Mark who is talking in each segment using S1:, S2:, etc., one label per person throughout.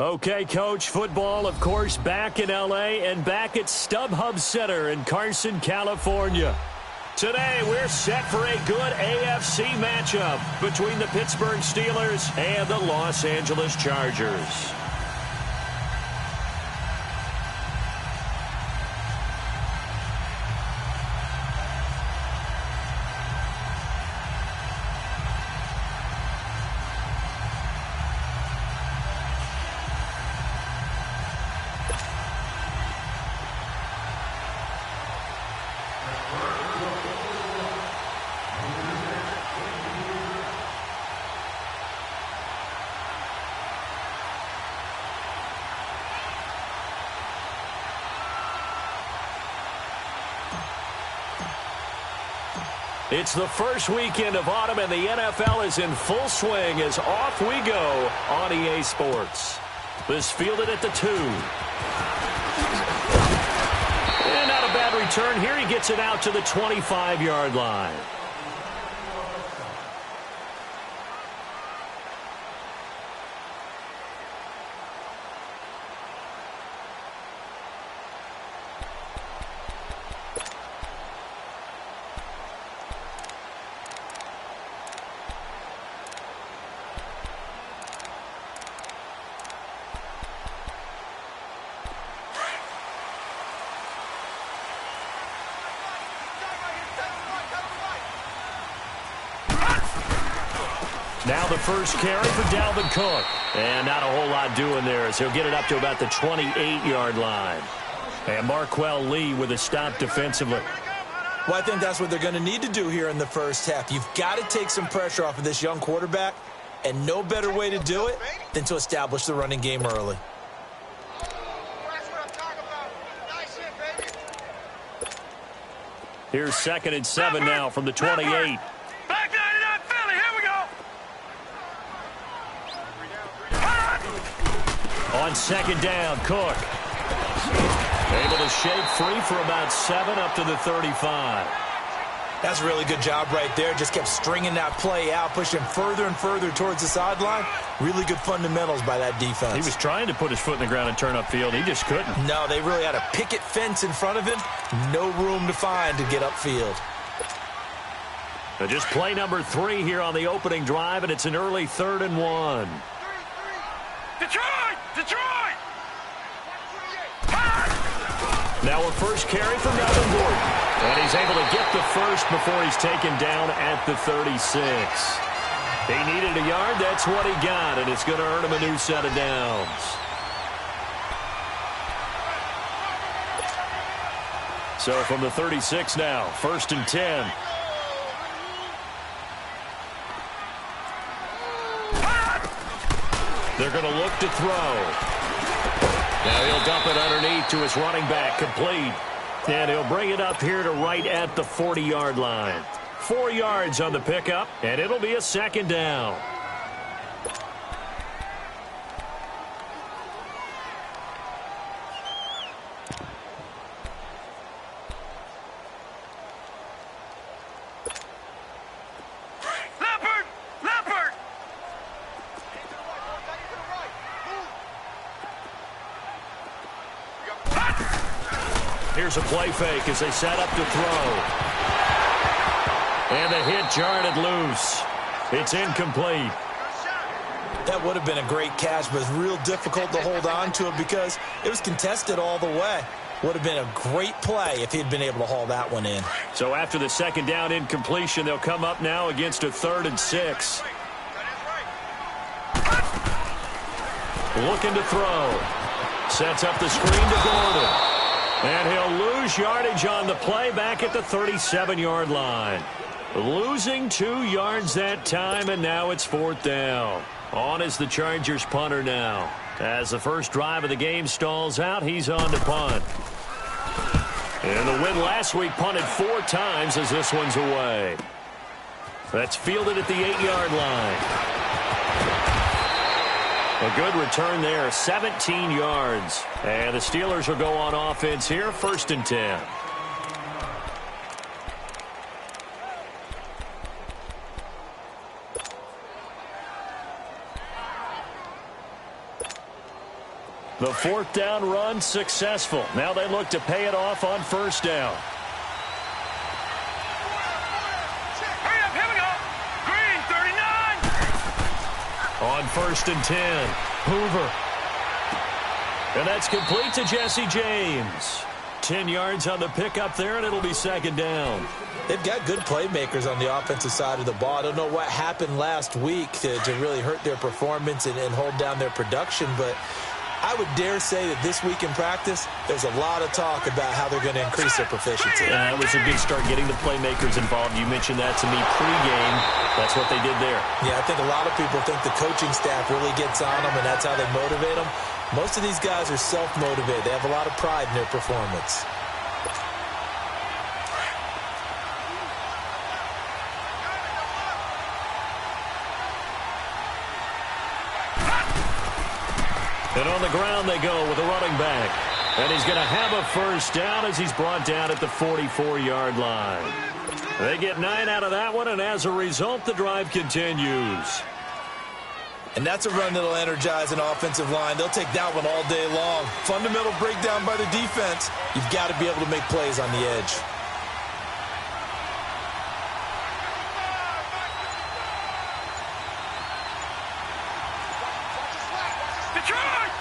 S1: Okay, Coach, football, of course, back in L.A. and back at StubHub Center in Carson, California. Today, we're set for a good AFC matchup between the Pittsburgh Steelers and the Los Angeles Chargers. It's the first weekend of autumn, and the NFL is in full swing as off we go on EA Sports. This fielded at the 2. And not a bad return here. He gets it out to the 25-yard line. Now the first carry for Dalvin Cook. And not a whole lot doing there as he'll get it up to about the 28-yard line. And Marquell Lee with a stop defensively.
S2: Well, I think that's what they're going to need to do here in the first half. You've got to take some pressure off of this young quarterback, and no better way to do it than to establish the running game early.
S1: Here's 2nd and 7 now from the 28. On 2nd down, Cook. Able to shake free for about 7 up to the 35.
S2: That's a really good job right there. Just kept stringing that play out, pushing further and further towards the sideline. Really good fundamentals by that defense.
S1: He was trying to put his foot in the ground and turn upfield. He just couldn't.
S2: No, they really had a picket fence in front of him. No room to find to get upfield.
S1: So just play number 3 here on the opening drive, and it's an early 3rd and 1.
S3: Detroit! Detroit!
S1: Now a first carry for Melvin Gordon. And he's able to get the first before he's taken down at the 36. He needed a yard. That's what he got, and it's going to earn him a new set of downs. So from the 36 now, 1st and 10. They're going to look to throw. Now he'll dump it underneath to his running back, complete. And he'll bring it up here to right at the 40-yard line. 4 yards on the pickup, and it'll be a 2nd down. Here's a play fake as they set up to throw. And the hit jarred it loose. It's incomplete.
S2: That would have been a great catch, but it's real difficult to hold on to it because it was contested all the way. Would have been a great play if he'd been able to haul that one in.
S1: So after the 2nd down incompletion, they'll come up now against a 3rd and 6. Looking to throw. Sets up the screen to Gordon. And he'll lose yardage on the play back at the 37-yard line. Losing 2 yards that time, and now it's 4th down. On is the Chargers punter now. As the first drive of the game stalls out, he's on to punt. And the win last week punted 4 times as this one's away. That's fielded at the 8-yard line. A good return there, 17 yards. And the Steelers will go on offense here, 1st and 10. The fourth down run successful. Now they look to pay it off on first down.
S3: Hurry up, here we go. Green, 39.
S1: On 1st and 10, Hoover. And that's complete to Jesse James. 10 yards on the pickup there, and it'll be second down.
S2: They've got good playmakers on the offensive side of the ball. I don't know what happened last week to really hurt their performance and hold down their production, but I would dare say that this week in practice, there's a lot of talk about how they're going to increase their proficiency.
S1: Yeah, that was a good start getting the playmakers involved. You mentioned that to me pregame. That's what they did there.
S2: Yeah, I think a lot of people think the coaching staff really gets on them, and that's how they motivate them. Most of these guys are self-motivated. They have a lot of pride in their performance.
S1: And on the ground they go with a running back. And he's going to have a first down as he's brought down at the 44-yard line. They get 9 out of that one, and as a result, the drive continues.
S2: And that's a run that'll energize an offensive line. They'll take that one all day long. Fundamental breakdown by the defense. You've got to be able to make plays on the edge.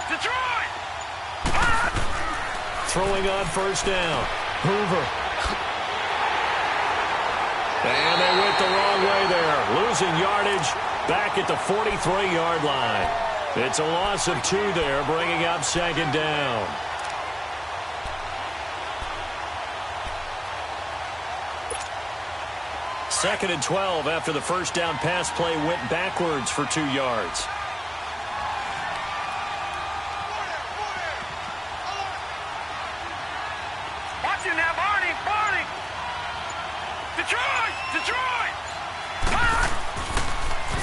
S3: Detroit!
S1: Throwing on first down. Hoover. And they went the wrong way there. Losing yardage back at the 43-yard line. It's a loss of 2 there, bringing up second down. Second and 12 after the first down pass play went backwards for 2 yards.
S3: Watch it now, Barney! Detroit!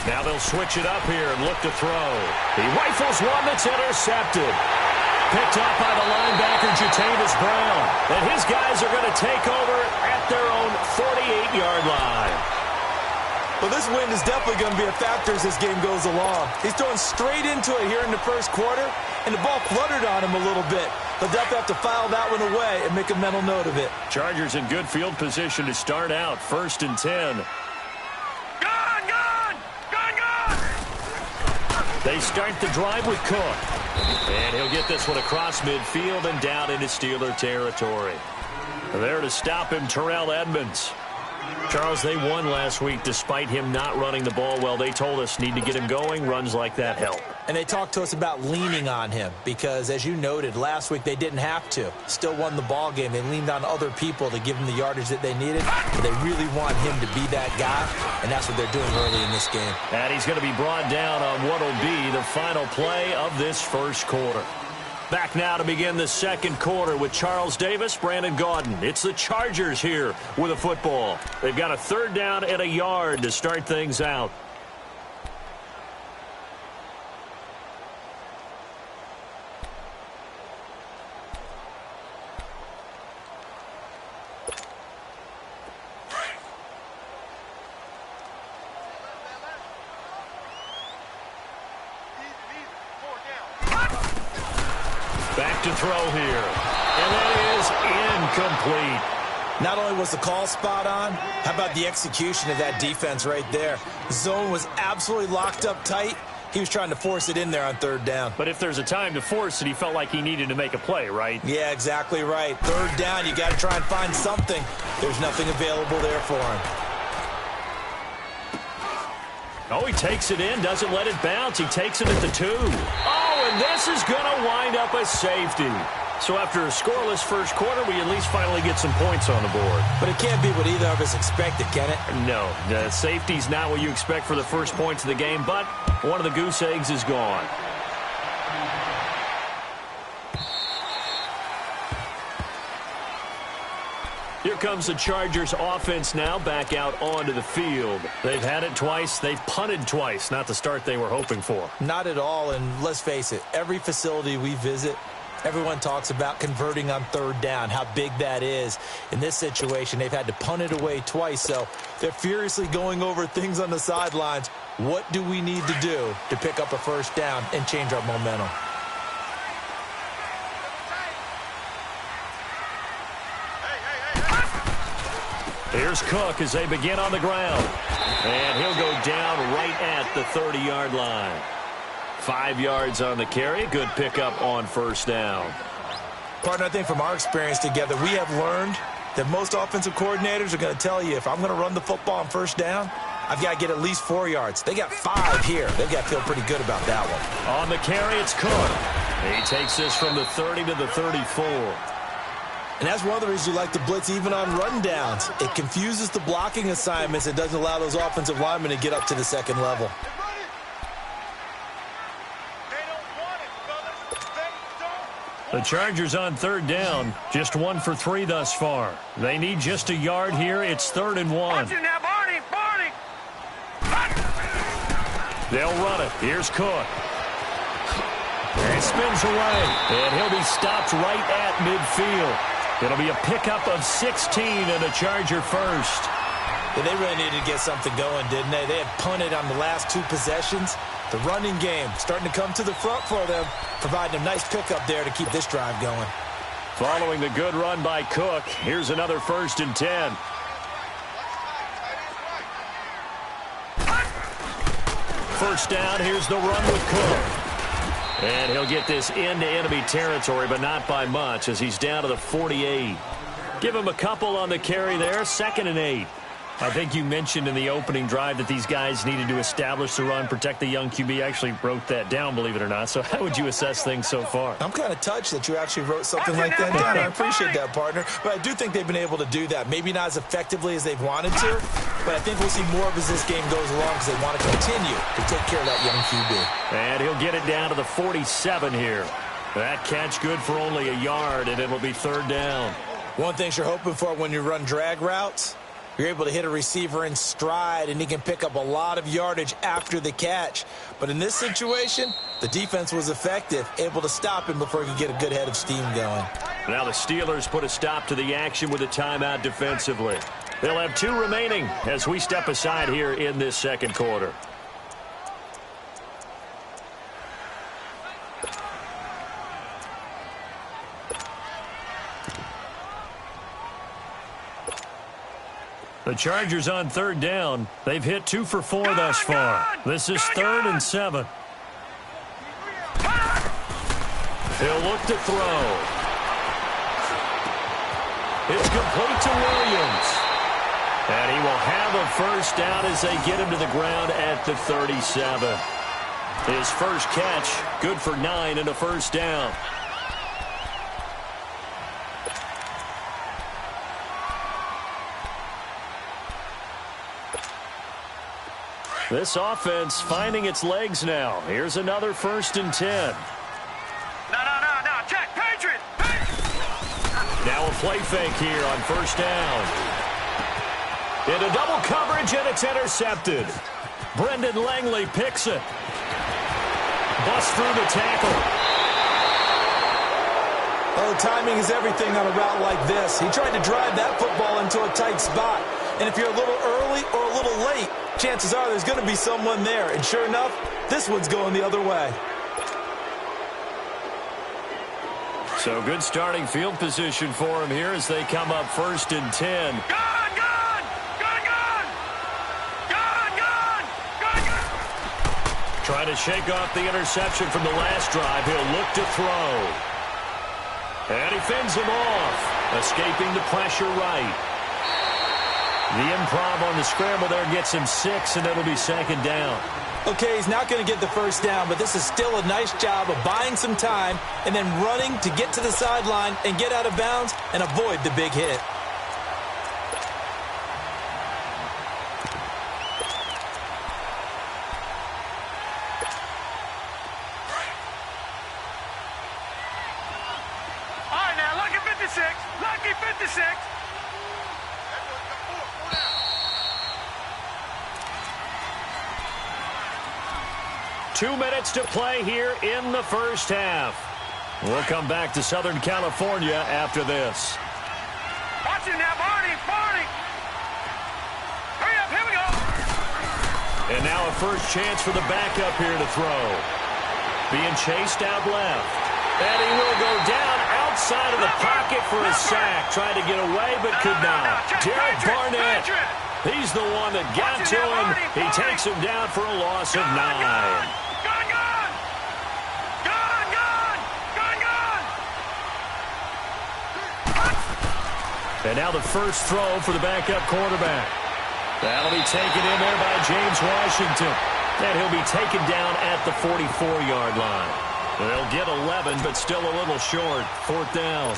S1: Now they'll switch it up here and look to throw. He rifles one that's intercepted. Picked up by the linebacker, Jatavis Brown. And his guys are going to take over at their own 48-yard line.
S2: Well, this wind is definitely going to be a factor as this game goes along. He's throwing straight into it here in the first quarter, and the ball fluttered on him a little bit. They'll definitely have to file that one away and make a mental note of it.
S1: Chargers in good field position to start out. 1st and 10. They start the drive with Cook. And he'll get this one across midfield and down into Steeler territory. There to stop him, Terrell Edmonds. Charles, they won last week despite him not running the ball well. They told us need to get him going. Runs like that help.
S2: And they talked to us about leaning on him because, as you noted, last week they didn't have to. Still won the ball game. They leaned on other people to give them the yardage that they needed. But they really want him to be that guy, and that's what they're doing early in this game.
S1: And he's going to be brought down on what will be the final play of this first quarter. Back now to begin the second quarter with Charles Davis, Brandon Gaudin. It's the Chargers here with a football. They've got a 3rd down and a yard to start things out. Back to throw here. And that is incomplete.
S2: Not only was the call spot on, how about the execution of that defense right there? Zone was absolutely locked up tight. He was trying to force it in there on 3rd down.
S1: But if there's a time to force it, he felt like he needed to make a play, right?
S2: Yeah, exactly right. 3rd down, you got to try and find something. There's nothing available there for him.
S1: Oh, he takes it in, doesn't let it bounce. He takes it at the 2. Oh, and this is going to wind up a safety. So after a scoreless first quarter, we at least finally get some points on the board.
S2: But it can't be what either of us expected, can it?
S1: No, the safety's not what you expect for the first points of the game, but one of the goose eggs is gone. Here comes the Chargers offense now back out onto the field. They've had it twice. They've punted twice. Not the start they were hoping for.
S2: Not at all, and let's face it, every facility we visit, everyone talks about converting on 3rd down, how big that is. In this situation, they've had to punt it away twice, so they're furiously going over things on the sidelines. What do we need to do to pick up a 1st down and change our momentum?
S1: Here's Cook as they begin on the ground. And he'll go down right at the 30-yard line. 5 yards on the carry. Good pickup on first down.
S2: Partner, I think from our experience together, we have learned that most offensive coordinators are going to tell you, if I'm going to run the football on first down, I've got to get at least 4 yards. They got 5 here. They've got to feel pretty good about that one.
S1: On the carry, it's Cook. He takes this from the 30 to the 34.
S2: And that's one of the reasons you like to blitz even on run downs. It confuses the blocking assignments. It doesn't allow those offensive linemen to get up to the second level.
S1: The Chargers on third down, just 1 for 3 thus far. They need just a yard here. It's 3rd and 1.
S3: Watch it now, Barney.
S1: They'll run it. Here's Cook. And spins away. And he'll be stopped right at midfield. It'll be a pickup of 16 and a Charger first.
S2: Yeah, they really needed to get something going, didn't they? They had punted on the last 2 possessions. The running game starting to come to the front for them, providing a nice pickup there to keep this drive going.
S1: Following the good run by Cook, here's another 1st and 10. First down, here's the run with Cook. And he'll get this into enemy territory, but not by much, as he's down to the 48. Give him a couple on the carry there, 2nd and 8. I think you mentioned in the opening drive that these guys needed to establish the run, protect the young QB. I actually wrote that down, believe it or not. So how would you assess things so far?
S2: I'm kind of touched that you actually wrote something like that down. I appreciate that, partner. But I do think they've been able to do that. Maybe not as effectively as they've wanted to, but I think we'll see more of as this game goes along because they want to continue to take care of that young QB.
S1: And he'll get it down to the 47 here. That catch good for only a yard, and it'll be 3rd down.
S2: One thing you're hoping for when you run drag routes, you're able to hit a receiver in stride, and he can pick up a lot of yardage after the catch. But in this situation, the defense was effective, able to stop him before he could get a good head of steam going.
S1: Now the Steelers put a stop to the action with a timeout defensively. They'll have 2 remaining as we step aside here in this 2nd quarter. The Chargers on 3rd down. They've hit 2 for 4 thus far. This is 3rd and 7. He'll look to throw. It's complete to Williams. And he will have a first down as they get him to the ground at the 37. His first catch, good for 9 and a first down. This offense finding its legs now. Here's another 1st and 10.
S3: No, Jack, Patriot.
S1: Now a play fake here on first down. Into double coverage, and it's intercepted. Brendan Langley picks it. Busts through the tackle.
S2: Oh, timing is everything on a route like this. He tried to drive that football into a tight spot. And if you're a little early or a little late, chances are there's going to be someone there. And sure enough, this one's going the other way.
S1: So good starting field position for him here as they come up 1st and 10. Trying to shake off the interception from the last drive. He'll look to throw. And he fends him off, escaping the pressure right. The improv on the scramble there gets him 6, and it'll be 2nd down.
S2: Okay, he's not going to get the first down, but this is still a nice job of buying some time and then running to get to the sideline and get out of bounds and avoid the big hit.
S3: All right, now, lucky 56. Lucky 56.
S1: 2 minutes to play here in the first half. We'll come back to Southern California after this.
S3: Watch it now, Barney. Hurry up, here we go.
S1: And now a first chance for the backup here to throw. Being chased out left. And he will go down outside of the pocket for a sack. Tried to get away, but could not. Derek Barnett, he's the one that got to him. He takes him down for a loss of 9. And now the first throw for the backup quarterback. That'll be taken in there by James Washington. And he'll be taken down at the 44-yard line. They'll get 11, but still a little short. 4th down.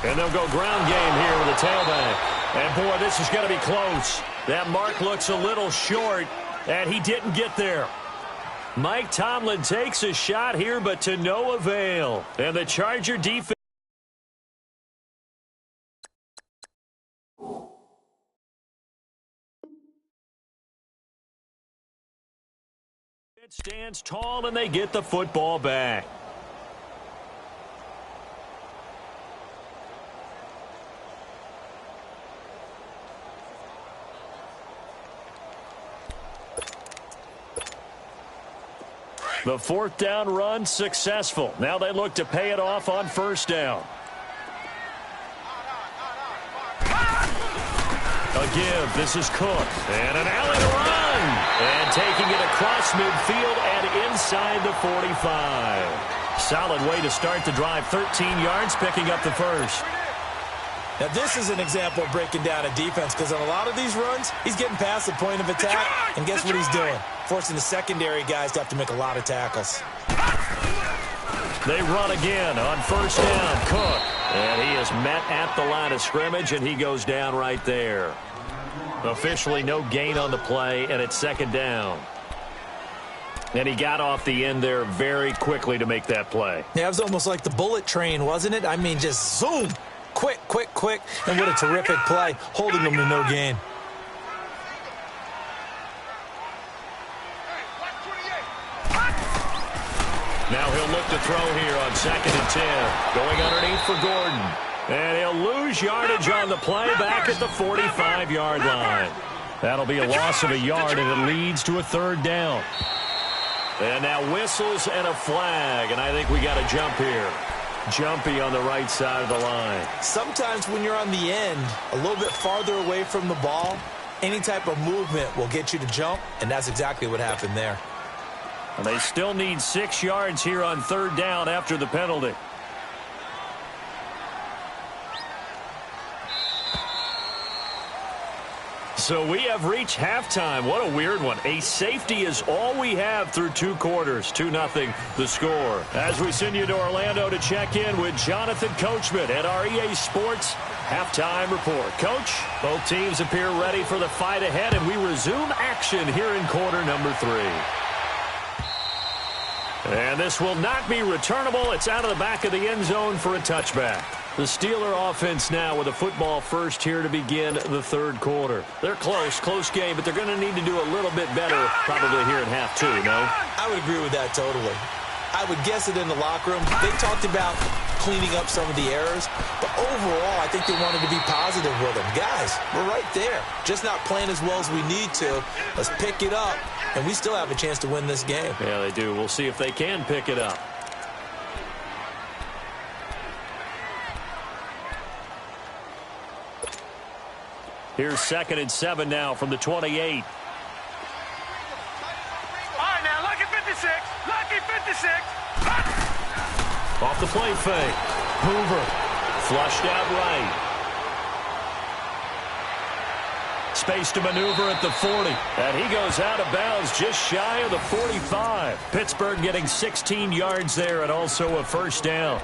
S1: And they'll go ground game here with a tailback. And, boy, this is going to be close. That mark looks a little short, and he didn't get there. Mike Tomlin takes a shot here, but to no avail. And the Charger defense stands tall, and they get the football back. The 4th down run successful. Now they look to pay it off on 1st down. A give. This is Cook. And an alley to run. And taking it across midfield and inside the 45. Solid way to start the drive. 13 yards, picking up the first.
S2: Now, this is an example of breaking down a defense because on a lot of these runs, he's getting past the point of attack, and guess what he's doing? Forcing the secondary guys to have to make a lot of tackles.
S1: They run again on 1st down. Cook. And he is met at the line of scrimmage, and he goes down right there. Officially no gain on the play, and it's 2nd down. And he got off the end there very quickly to make that play.
S2: Yeah, it was almost like the bullet train, wasn't it? I mean, just zoom. Quick, quick, quick. And what a terrific play, holding them to no gain.
S1: Now he'll look to throw here on 2nd and 10. Going underneath for Gordon. And he'll lose yardage on the play back at the 45-yard line. That'll be a loss of a yard, and it leads to a 3rd down. And now whistles and a flag, and I think we got a jump here. Jumpy on the right side of the line.
S2: Sometimes when you're on the end, a little bit farther away from the ball, any type of movement will get you to jump, and that's exactly what happened there.
S1: And they still need 6 yards here on 3rd down after the penalty. So we have reached halftime. What a weird one. A safety is all we have through 2 quarters. 2-0 the score. As we send you to Orlando to check in with Jonathan Coachman at our EA Sports Halftime Report. Coach, both teams appear ready for the fight ahead, and we resume action here in quarter number 3. And this will not be returnable. It's out of the back of the end zone for a touchback. The Steeler offense now with a football first here to begin the 3rd quarter. They're close game, but they're going to need to do a little bit better probably here in half 2, no?
S2: I would agree with that totally. I would guess it in the locker room. They talked about cleaning up some of the errors, but overall, I think they wanted to be positive with them. Guys, we're right there. Just not playing as well as we need to. Let's pick it up, and we still have a chance to win this game.
S1: Yeah, they do. We'll see if they can pick it up. Here's 2nd and 7 now from the 28.
S3: All right, now, lucky 56. Lucky 56.
S1: Off the play fake. Hoover flushed out right. Space to maneuver at the 40. And he goes out of bounds just shy of the 45. Pittsburgh getting 16 yards there and also a 1st down.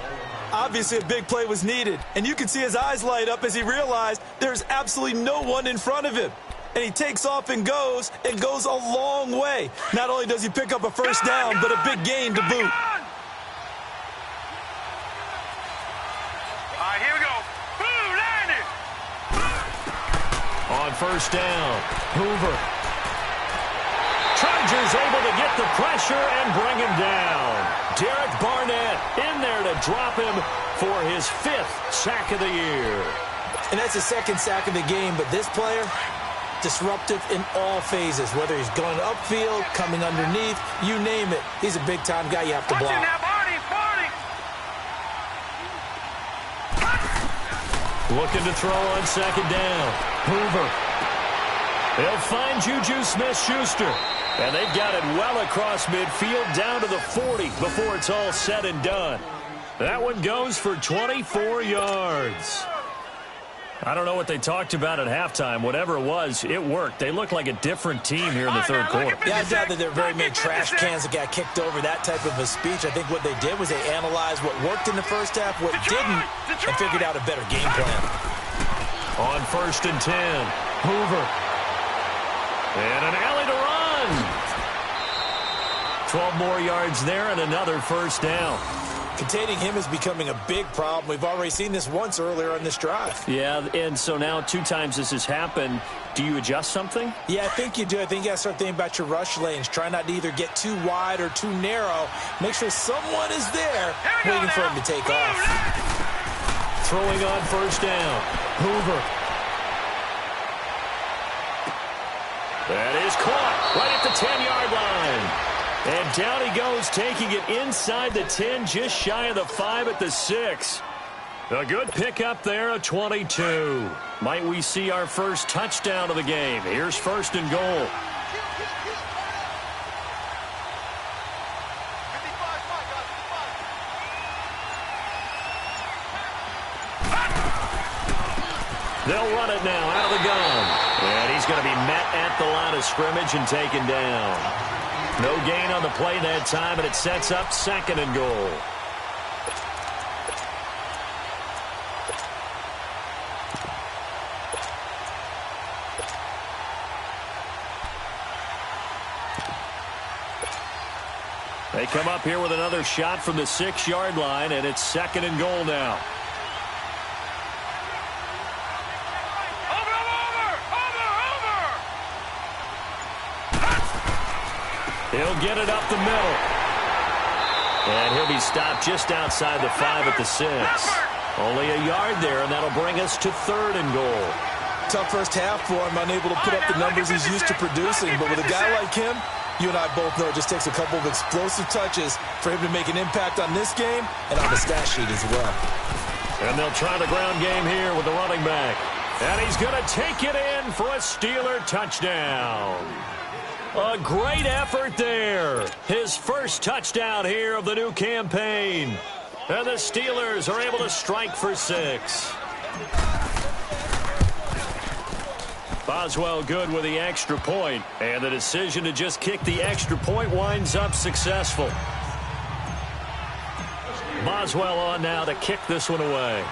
S2: Obviously, a big play was needed, and you can see his eyes light up as he realized there's absolutely no one in front of him. And he takes off and goes a long way. Not only does he pick up a 1st down, but a big gain to boot.
S1: first down. Hoover. Chargers able to get the pressure and bring him down. Derek Barnett in there to drop him for his 5th sack of the year.
S2: And that's his 2nd sack of the game, but this player, disruptive in all phases, whether he's going upfield, coming underneath, you name it. He's a big-time guy you have to block.
S1: Looking to throw on 2nd down. Hoover. They'll find Juju Smith-Schuster. And they've got it well across midfield down to the 40 before it's all said and done. That one goes for 24 yards. I don't know what they talked about at halftime. Whatever it was, it worked. They look like a different team here in the third quarter.
S2: Yeah, I doubt that there are very many trash cans that got kicked over, that type of a speech. I think what they did was they analyzed what worked in the first half, what didn't, and figured out a better game plan.
S1: On 1st and 10, Hoover. And an alley to run. 12 more yards there and another first down.
S2: Containing him is becoming a big problem. We've already seen this once earlier on this drive.
S1: Yeah, and so now 2 times this has happened. Do you adjust something?
S2: Yeah, I think you do. I think you got to start thinking about your rush lanes. Try not to either get too wide or too narrow. Make sure someone is there waiting for him to take off.
S1: Throwing on 1st down. Hoover. That is caught right at the 10-yard line. And down he goes, taking it inside the 10, just shy of the 5 at the 6. A good pickup there, a 22. Might we see our first touchdown of the game? Here's 1st and goal. They'll run it now out of the gun. And he's going to be met at the line of scrimmage and taken down. No gain on the play that time, and it sets up 2nd and goal. They come up here with another shot from the 6-yard line, and it's 2nd and goal now. He'll get it up the middle. And he'll be stopped just outside the 5 at the 6. Only a yard there, and that'll bring us to 3rd and goal.
S2: Tough first half for him, unable to put up the numbers he's used to producing. But with a guy like him, you and I both know it just takes a couple of explosive touches for him to make an impact on this game and on the stat sheet as well.
S1: And they'll try the ground game here with the running back. And he's going to take it in for a Steeler touchdown. A great effort there. His first touchdown here of the new campaign. And the Steelers are able to strike for 6. Boswell good with the extra point. And the decision to just kick the extra point winds up successful. Boswell on now to kick this one away.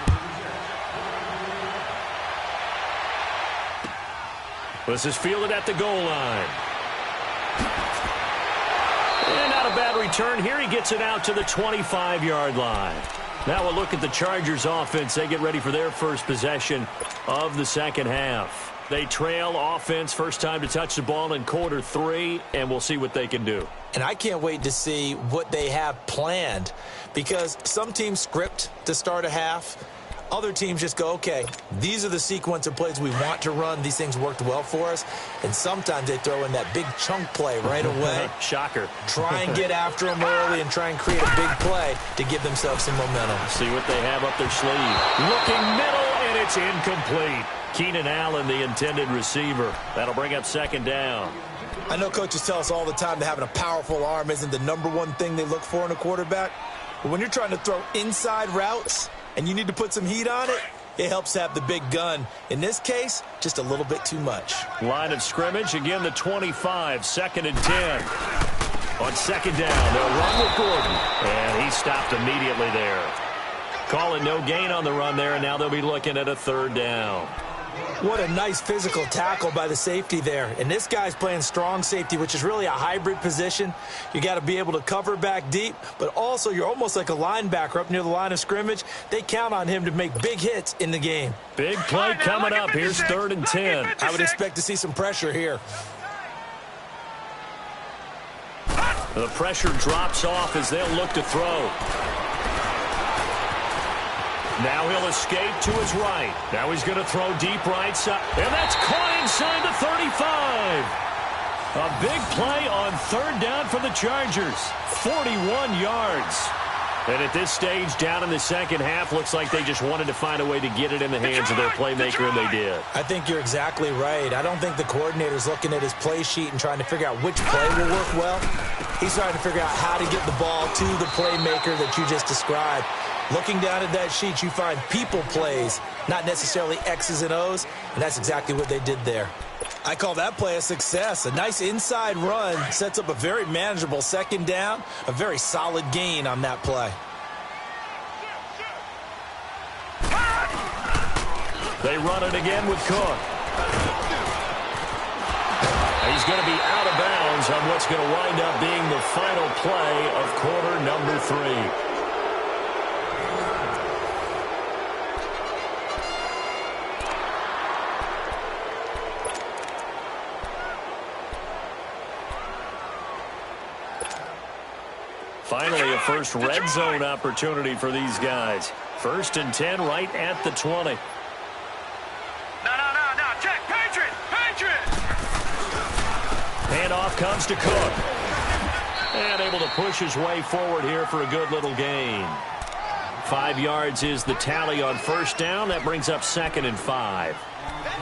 S1: This is fielded at the goal line. And not a bad return here. He gets it out to the 25-yard line. Now we'll look at the Chargers offense. They get ready for their first possession of the second half. They trail offense, first time to touch the ball in quarter 3, and we'll see what they can do.
S2: And I can't wait to see what they have planned, because some teams script to start a half. Other teams just go, okay, these are the sequence of plays we want to run. These things worked well for us. And sometimes they throw in that big chunk play right away.
S1: Shocker.
S2: Try and get after them early and try and create a big play to give themselves some momentum.
S1: See what they have up their sleeve. Looking middle, and it's incomplete. Keenan Allen, the intended receiver. That'll bring up 2nd down.
S2: I know coaches tell us all the time that having a powerful arm isn't the #1 thing they look for in a quarterback. But when you're trying to throw inside routes and you need to put some heat on it, it helps to have the big gun. In this case, just a little bit too much.
S1: Line of scrimmage, again the 25, 2nd and 10. On 2nd down, they'll run with Gordon. And he stopped immediately there. Call it no gain on the run there, and now they'll be looking at a 3rd down.
S2: What a nice physical tackle by the safety there. And this guy's playing strong safety, which is really a hybrid position. You got to be able to cover back deep, but also you're almost like a linebacker up near the line of scrimmage. They count on him to make big hits in the game.
S1: Big play coming up. Here's 3rd and 10.
S2: I would expect to see some pressure here.
S1: The pressure drops off as they'll look to throw. Now he'll escape to his right. Now he's going to throw deep right side. And that's caught inside the 35. A big play on 3rd down for the Chargers. 41 yards. And at this stage, down in the second half, looks like they just wanted to find a way to get it in the hands of their playmaker, and they did.
S2: I think you're exactly right. I don't think the coordinator's looking at his play sheet and trying to figure out which play will work well. He's trying to figure out how to get the ball to the playmaker that you just described. Looking down at that sheet, you find people plays, not necessarily X's and O's, and that's exactly what they did there. I call that play a success. A nice inside run sets up a very manageable 2nd down, a very solid gain on that play.
S1: They run it again with Cook. He's going to be out of bounds on what's going to wind up being the final play of quarter number 3. Finally, a first red zone opportunity for these guys. 1st and 10 right at the 20.
S3: No. Check. Patriot.
S1: Handoff comes to Cook. And able to push his way forward here for a good little gain. 5 yards is the tally on 1st down. That brings up 2nd and 5.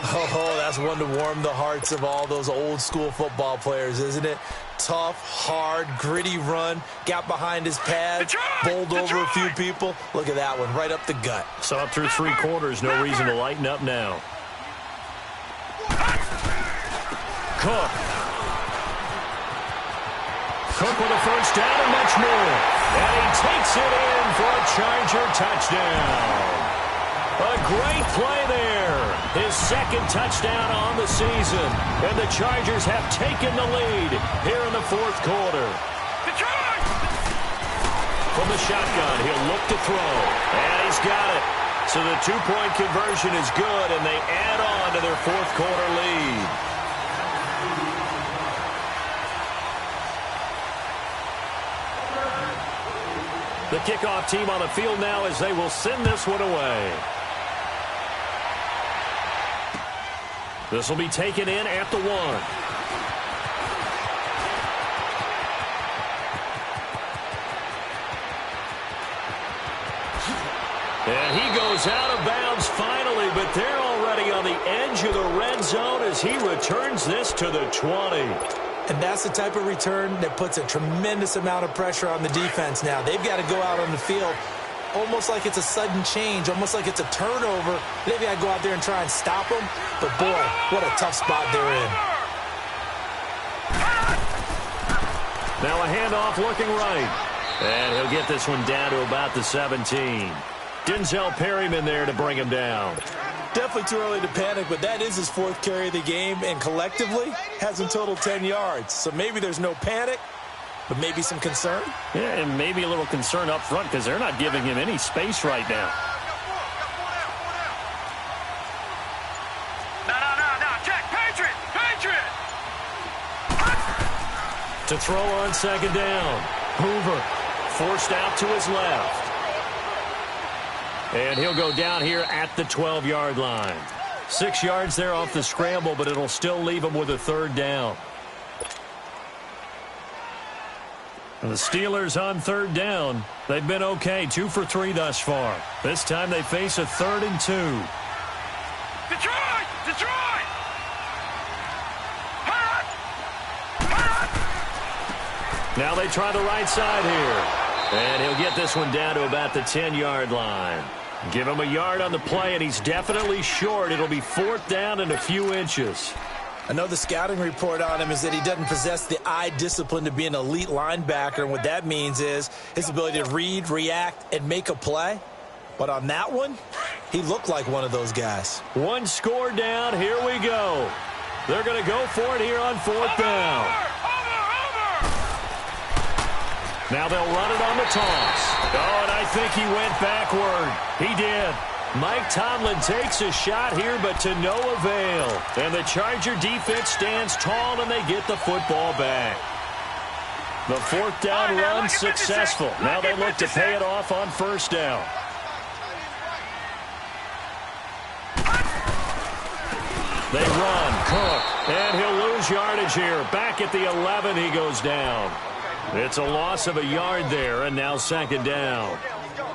S2: Oh, that's one to warm the hearts of all those old school football players, isn't it? Tough, hard, gritty run. Got behind his pads, bowled over a few people. Look at that one, right up the gut.
S1: Saw it through 3 quarters. No reason to lighten up now. Cook with a 1st down and much more. And he takes it in for a Charger touchdown. A great play there. His 2nd touchdown on the season. And the Chargers have taken the lead here in the 4th quarter. From the shotgun, he'll look to throw. And he's got it. So the 2-point conversion is good, and they add on to their 4th quarter lead. The kickoff team on the field now as they will send this one away. This will be taken in at the 1. And he goes out of bounds finally, but they're already on the edge of the red zone as he returns this to the 20.
S2: And that's the type of return that puts a tremendous amount of pressure on the defense now. They've got to go out on the field almost like it's a sudden change, almost like it's a turnover. They've got to go out there and try and stop them. But, boy, what a tough spot they're in.
S1: Now a handoff looking right. And he'll get this one down to about the 17. Denzel Perryman there to bring him down.
S2: Definitely too early to panic, but that is his 4th carry of the game, and collectively has him total 10 yards. So maybe there's no panic, but maybe some concern.
S1: Yeah, and maybe a little concern up front because they're not giving him any space right now.
S3: No. Check. Patriot.
S1: To throw on 2nd down. Hoover forced out to his left. And he'll go down here at the 12-yard line. 6 yards there off the scramble, but it'll still leave him with a 3rd down. And the Steelers on 3rd down. They've been okay, 2 for 3 thus far. This time they face a 3rd and 2.
S3: Detroit!
S1: Now they try the right side here. And he'll get this one down to about the 10-yard line. Give him a yard on the play, and he's definitely short. It'll be 4th down and a few inches.
S2: I know the scouting report on him is that he doesn't possess the eye discipline to be an elite linebacker, and what that means is his ability to read, react, and make a play. But on that one, He looked like one of those guys.
S1: One score down. Here we go. They're going to go for it here on fourth down. Now they'll run it on the toss. Oh, and I think he went backward. He did. Mike Tomlin takes a shot here, but to no avail. And the Charger defense stands tall, and they get the football back. The fourth down run successful. Now they look to pay it off on first down. They run, Cook, and he'll lose yardage here. Back at the 11, he goes down. It's a loss of a yard there, and now second down.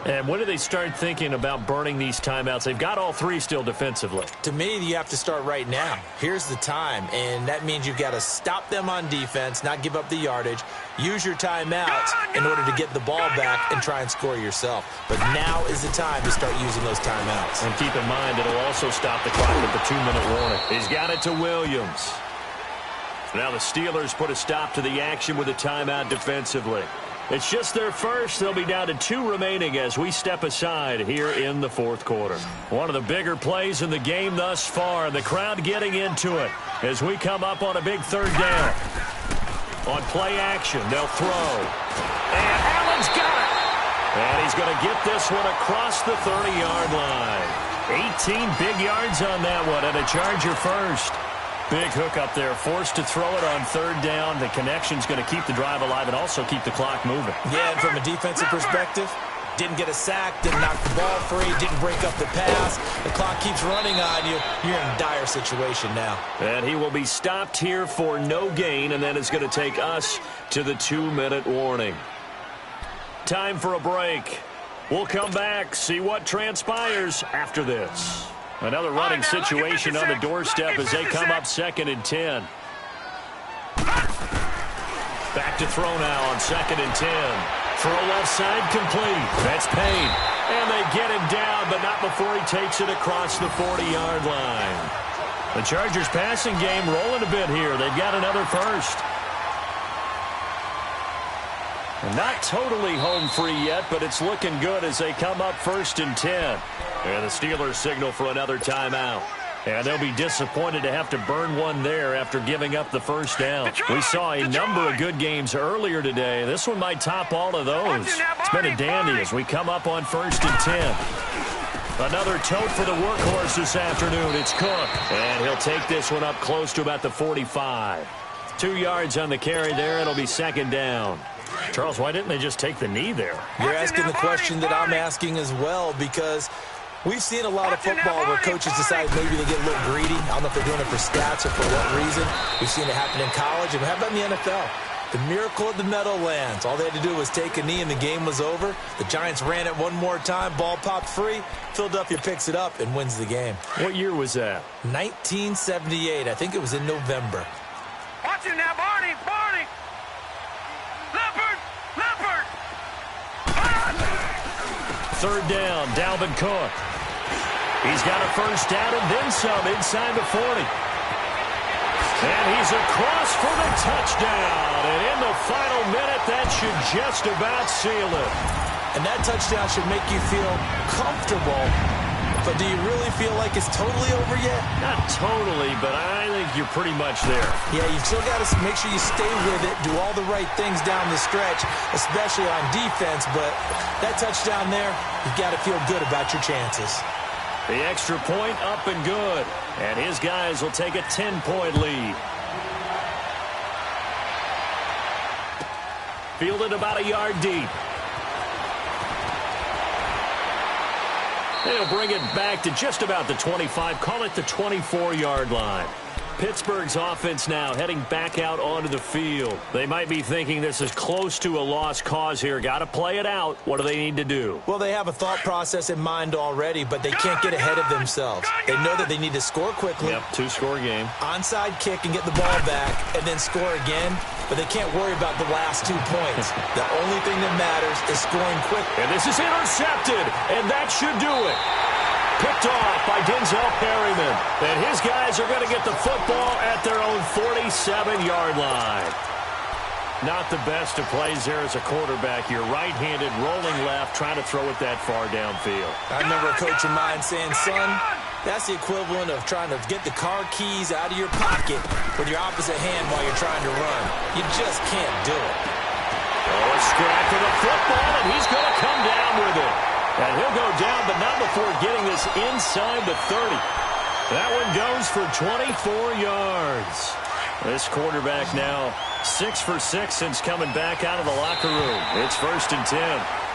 S1: And when do they start thinking about burning these timeouts? They've got all three still defensively.
S2: To me, you have to start right now. Here's the time, and that means you've got to stop them on defense, not give up the yardage, use your timeouts in order to get the ball back and try and score yourself. But now is the time to start using those timeouts.
S1: And keep in mind, it'll also stop the clock with the 2-minute warning. He's got it to Williams. Now the Steelers put a stop to the action with a timeout defensively. It's just their first. They'll be down to 2 remaining as we step aside here in the fourth quarter. One of the bigger plays in the game thus far, and the crowd getting into it as we come up on a big third down. On play action, they'll throw. And Allen's got it. And he's going to get this one across the 30-yard line. 18 big yards on that one, and a Charger first. Big hook up there, forced to throw it on third down. The connection's going to keep the drive alive and also keep the clock moving.
S2: Yeah, and from a defensive perspective, didn't get a sack, didn't knock the ball free, didn't break up the pass. The clock keeps running on you. You're in a dire situation now.
S1: And he will be stopped here for no gain, and then it's going to take us to the 2-minute warning. Time for a break. We'll come back, see what transpires after this. Another running situation on the doorstep as they come up 2nd and 10. Back to throw now on 2nd and 10. Throw left side complete. That's Payne. And they get him down, but not before he takes it across the 40-yard line. The Chargers passing game rolling a bit here. They've got another first. And not totally home free yet, but it's looking good as they come up 1st and 10. And the Steelers signal for another timeout. And they'll be disappointed to have to burn one there after giving up the first down. We saw a number of good games earlier today. This one might top all of those. It's been a dandy as we come up on 1st and 10. Another tote for the workhorse this afternoon. It's Cook. And he'll take this one up close to about the 45. 2 yards on the carry there. It'll be second down. Charles, why didn't they just take the knee there?
S2: You're asking the question that I'm asking as well, because we've seen a lot of football where coaches decide maybe they get a little greedy. I don't know if they're doing it for stats or for what reason. We've seen it happen in college. And how about in the NFL? The miracle of the Meadowlands. All they had to do was take a knee and the game was over. The Giants ran it one more time. Ball popped free. Philadelphia picks it up and wins the game.
S1: What year was that?
S2: 1978. I think it was in November.
S3: Watch it now, Barney. Barney. Leopard. Leopard.
S1: Third down, Dalvin Cook. He's got a first down and then some inside the 40. And he's across for the touchdown. And in the final minute, that should just about seal it.
S2: And that touchdown should make you feel comfortable. But do you really feel like it's totally over yet?
S1: Not totally, but I think you're pretty much there.
S2: Yeah, you've still got to make sure you stay with it, do all the right things down the stretch, especially on defense. But that touchdown there, you've got to feel good about your chances.
S1: The extra point up and good. And his guys will take a 10-point lead. Fielded about a yard deep. They'll bring it back to just about the 25. Call it the 24-yard line. Pittsburgh's offense now heading back out onto the field. They might be thinking this is close to a lost cause here. Got to play it out. What do they need to do?
S2: Well, they have a thought process in mind already, but they can't get ahead of themselves. They know that they need to score quickly.
S1: Yep, 2-score game.
S2: Onside kick and get the ball back and then score again, but they can't worry about the last 2 points. The only thing that matters is scoring quick.
S1: And this is intercepted, and that should do it. Picked off by Denzel Perryman. And his guys are going to get the football at their own 47-yard line. Not the best of plays there as a quarterback. You're right-handed, rolling left, trying to throw it that far downfield.
S2: I remember a coach of mine saying, son, that's the equivalent of trying to get the car keys out of your pocket with your opposite hand while you're trying to run. You just can't do it.
S1: Oh, a scrap for the football, and he's going to come down with it. And he'll go down, but not before getting this inside the 30. That one goes for 24 yards. This quarterback now 6 for 6 since coming back out of the locker room. It's 1st and 10.